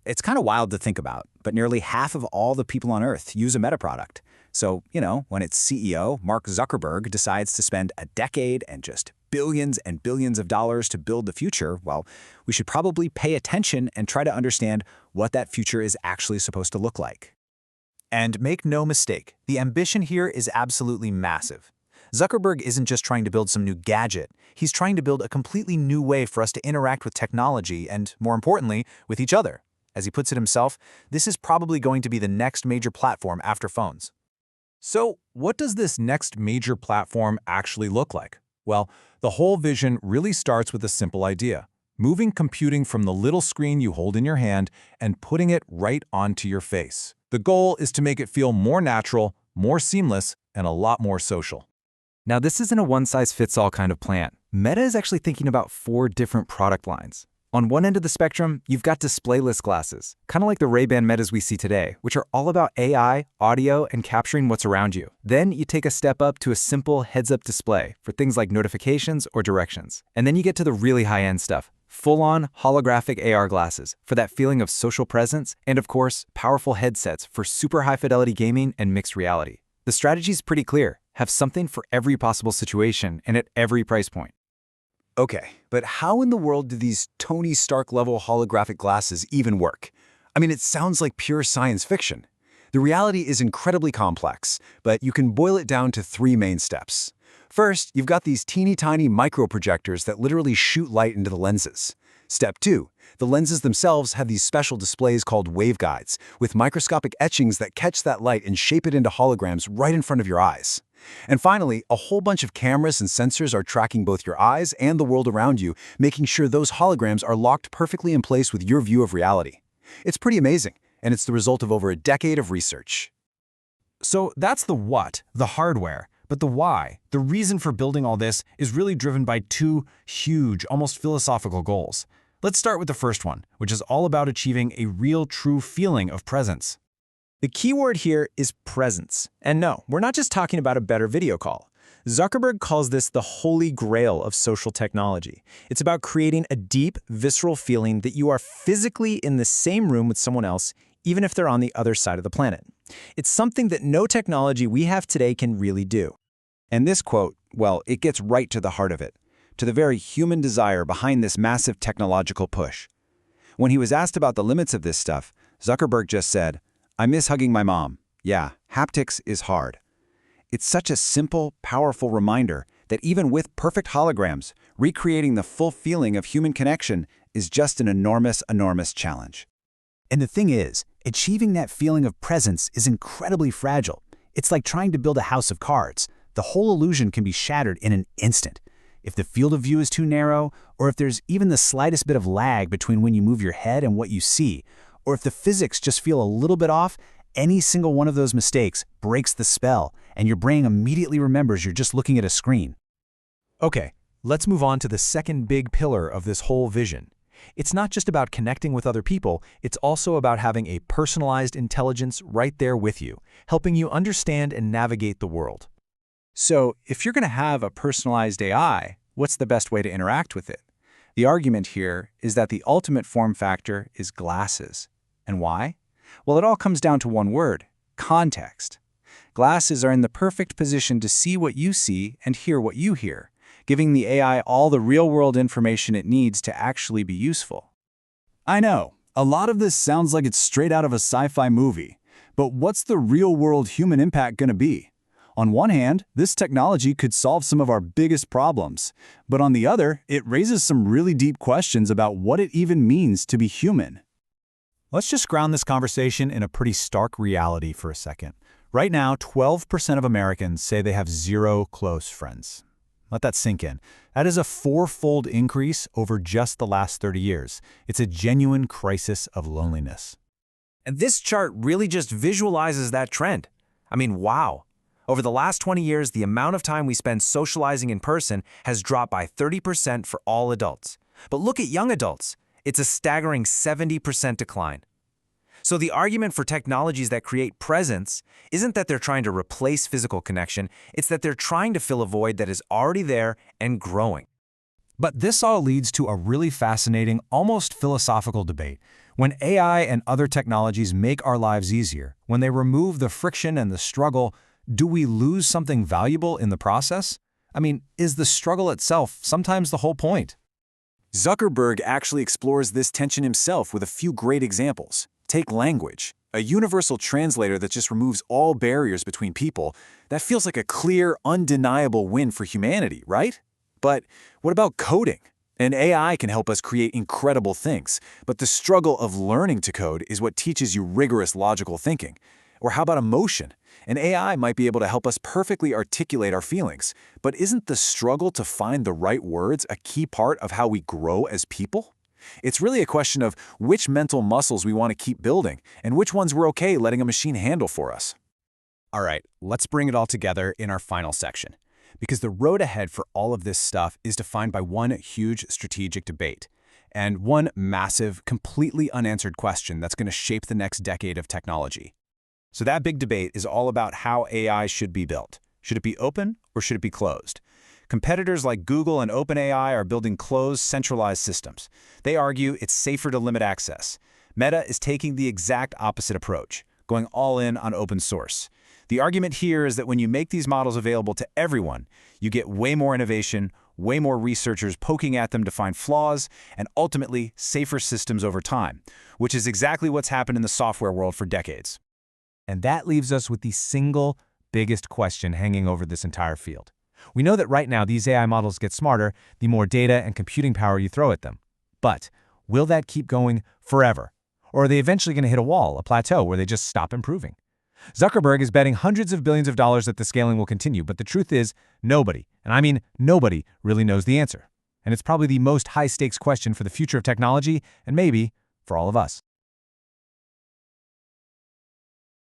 It's kind of wild to think about, but nearly half of all the people on Earth use a Meta product. So, when its CEO, Mark Zuckerberg, decides to spend a decade and just billions and billions of dollars to build the future, well, we should probably pay attention and try to understand what that future is actually supposed to look like. And make no mistake, the ambition here is absolutely massive. Zuckerberg isn't just trying to build some new gadget, he's trying to build a completely new way for us to interact with technology and, more importantly, with each other. As he puts it himself, this is probably going to be the next major platform after phones. So, what does this next major platform actually look like? Well, the whole vision really starts with a simple idea: moving computing from the little screen you hold in your hand and putting it right onto your face. The goal is to make it feel more natural, more seamless, and a lot more social. Now, this isn't a one-size-fits-all kind of plan. Meta is actually thinking about 4 different product lines. On one end of the spectrum, you've got displayless glasses, kind of like the Ray-Ban Metas we see today, which are all about AI, audio, and capturing what's around you. Then you take a step up to a simple heads-up display for things like notifications or directions. And then you get to the really high-end stuff, full-on holographic AR glasses for that feeling of social presence, and of course, powerful headsets for super high-fidelity gaming and mixed reality. The strategy's pretty clear: have something for every possible situation and at every price point. Okay, but how in the world do these Tony Stark-level holographic glasses even work? I mean, it sounds like pure science fiction. The reality is incredibly complex, but you can boil it down to 3 main steps. First, you've got these teeny-tiny microprojectors that literally shoot light into the lenses. Step 2, the lenses themselves have these special displays called waveguides, with microscopic etchings that catch that light and shape it into holograms right in front of your eyes. And finally, a whole bunch of cameras and sensors are tracking both your eyes and the world around you, making sure those holograms are locked perfectly in place with your view of reality. It's pretty amazing, and it's the result of over a decade of research. So that's the what, the hardware. But the why, the reason for building all this, is really driven by 2 huge, almost philosophical goals. Let's start with the first one, which is all about achieving a real, true feeling of presence. The key word here is presence. And no, we're not just talking about a better video call. Zuckerberg calls this the holy grail of social technology. It's about creating a deep, visceral feeling that you are physically in the same room with someone else, even if they're on the other side of the planet. It's something that no technology we have today can really do. And this quote, well, it gets right to the heart of it, to the very human desire behind this massive technological push. When he was asked about the limits of this stuff, Zuckerberg just said, "I miss hugging my mom. Yeah, haptics is hard." It's such a simple, powerful reminder that even with perfect holograms, recreating the full feeling of human connection is just an enormous, enormous challenge. And the thing is, achieving that feeling of presence is incredibly fragile. It's like trying to build a house of cards. The whole illusion can be shattered in an instant. If the field of view is too narrow, or if there's even the slightest bit of lag between when you move your head and what you see, or if the physics just feel a little bit off, any single one of those mistakes breaks the spell, and your brain immediately remembers you're just looking at a screen. Okay, let's move on to the second big pillar of this whole vision. It's not just about connecting with other people, it's also about having a personalized intelligence right there with you, helping you understand and navigate the world. So, if you're going to have a personalized AI, what's the best way to interact with it? The argument here is that the ultimate form factor is glasses. And why? Well, it all comes down to one word: context. Glasses are in the perfect position to see what you see and hear what you hear, giving the AI all the real-world information it needs to actually be useful. I know, a lot of this sounds like it's straight out of a sci-fi movie, but what's the real-world human impact going to be? On one hand, this technology could solve some of our biggest problems, but on the other, it raises some really deep questions about what it even means to be human. Let's just ground this conversation in a pretty stark reality for a second. Right now, 12% of Americans say they have 0 close friends. Let that sink in. That is a 4-fold increase over just the last 30 years. It's a genuine crisis of loneliness. And this chart really just visualizes that trend. I mean, wow. Over the last 20 years, the amount of time we spend socializing in person has dropped by 30% for all adults. But look at young adults. It's a staggering 70% decline. So the argument for technologies that create presence isn't that they're trying to replace physical connection, it's that they're trying to fill a void that is already there and growing. But this all leads to a really fascinating, almost philosophical debate. When AI and other technologies make our lives easier, when they remove the friction and the struggle, do we lose something valuable in the process? I mean, is the struggle itself sometimes the whole point? Zuckerberg actually explores this tension himself with a few great examples. Take language. A universal translator that just removes all barriers between people. That feels like a clear, undeniable win for humanity, right? But what about coding? An AI can help us create incredible things, but the struggle of learning to code is what teaches you rigorous logical thinking. Or how about emotion? An AI might be able to help us perfectly articulate our feelings, but isn't the struggle to find the right words a key part of how we grow as people? It's really a question of which mental muscles we want to keep building and which ones we're okay letting a machine handle for us. All right, let's bring it all together in our final section. Because the road ahead for all of this stuff is defined by one huge strategic debate and one massive, completely unanswered question that's going to shape the next decade of technology. So that big debate is all about how AI should be built. Should it be open or should it be closed? Competitors like Google and OpenAI are building closed, centralized systems. They argue it's safer to limit access. Meta is taking the exact opposite approach, going all in on open source. The argument here is that when you make these models available to everyone, you get way more innovation, way more researchers poking at them to find flaws, and ultimately safer systems over time, which is exactly what's happened in the software world for decades. And that leaves us with the single biggest question hanging over this entire field. We know that right now these AI models get smarter the more data and computing power you throw at them. But will that keep going forever? Or are they eventually going to hit a wall, a plateau, where they just stop improving? Zuckerberg is betting hundreds of billions of dollars that the scaling will continue, but the truth is nobody, and I mean nobody, really knows the answer. And it's probably the most high-stakes question for the future of technology and maybe for all of us.